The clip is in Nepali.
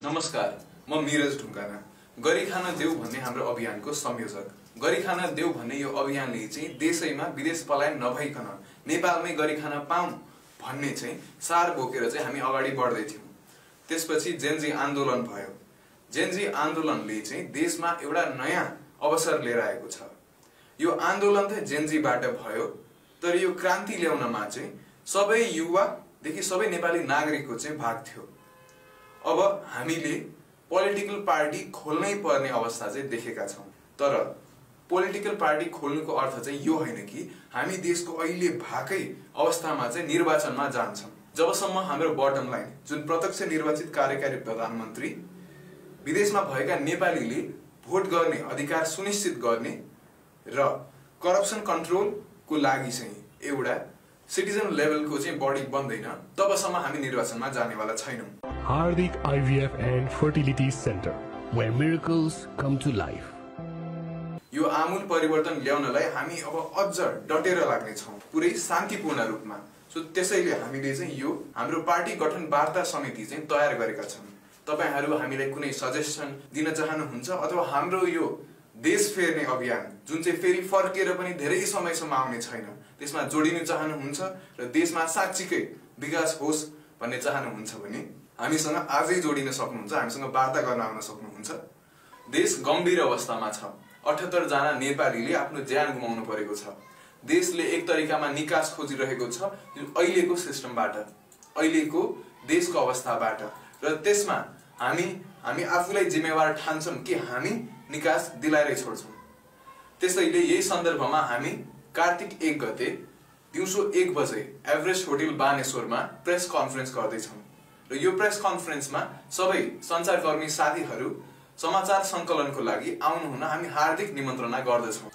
नमस्कार, म नीरज ढुङ्गाना। गरी खान देऊ भन्ने हाम्रो अभियानको संयोजक। गरी खान देऊ भन्ने यो अभियानले चाहिँ देशैमा विदेश पलायन नभइकन नेपालमै गरी खान पाऊँ भन्ने चाहिँ सार बोकेर चाहिँ हामी अगाडि बढ्दै थियौं। त्यसपछि जेनजी आन्दोलन भयो। जेनजी आन्दोलनले चाहिँ देशमा एउटा नयाँ अवसर लिएर आएको छ। यो आन्दोलन त जेनजीबाट भयो, तर यो क्रान्ति ल्याउनमा चाहिँ सबै युवादेखि सबै नेपाली नागरिकको चाहिँ भाग थियो। अब हामीले पोलिटिकल पार्टी खोल्नै पर्ने अवस्था चाहिँ देखेका छौं। तर पोलिटिकल पार्टी खोल्नुको अर्थ चाहिँ यो होइन कि हामी देशको अहिले भएकै अवस्थामा चाहिँ निर्वाचनमा जान्छौं। जबसम्म हाम्रो बटम लाइन जुन प्रत्यक्ष निर्वाचित कार्यकारी प्रधानमन्त्री विदेशमा भएका नेपालीले भोट गर्ने अधिकार सुनिश्चित गर्ने र करप्सन कन्ट्रोलको लागि चाहिँ एउटा सिटिजन लेभलको चाहिँ बडी बन्दैन, तबसम्म हामी निर्वाचनमा जानेवाला छैनौं। Hardik IVF and Fertility Center, where miracles come to life. यो आमूल परिवर्तन ल्याउनलाई हामी अब अझ डटेर लाग्ने छौं, पुरै शान्तिपूर्ण रूपमा। सो त्यसैले हामीले चाहिँ यो हाम्रो पार्टी गठन वार्ता समिति चाहिँ तयार गरेका छौं। तपाईहरु हामीलाई कुनै सजेसन दिन चाहनुहुन्छ अथवा हाम्रो यो देश फेर्ने अभियान जुन चाहिँ फेरि फर्केर पनि धेरै समयसम्म आउने छैन, त्यसमा जोडिन चाहनुहुन्छ र देशमा साच्चीकै विकास होस् भन्ने चाहनुहुन्छ भने हामीसँग आजै जोडिन सक्नुहुन्छ, हामीसँग वार्ता गर्न आउन सक्नुहुन्छ। देश गम्भीर अवस्थामा छ। 78 जना नेपालीले आफ्नो ज्यान गुमाउनु परेको छ। देशले एक तरिकामा निकास खोजिरहेको छ अहिलेको सिस्टमबाट, अहिलेको देशको अवस्थाबाट, र त्यसमा हामी आफूलाई जिम्मेवार ठान्छौं कि हामी निकास दिलाएरै छोड्छौं। त्यसैले यही सन्दर्भमा हामी कार्तिक 1 गते दिउँसो 1 बजे एभरेस्ट होटल बानेश्वरमा प्रेस कन्फरेन्स गर्दैछौं र यो प्रेस कन्फरेन्समा सबै सञ्चारकर्मी साथीहरू समाचार संकलनको लागि आउनुहुन हामी हार्दिक निमन्त्रणा गर्दछौं।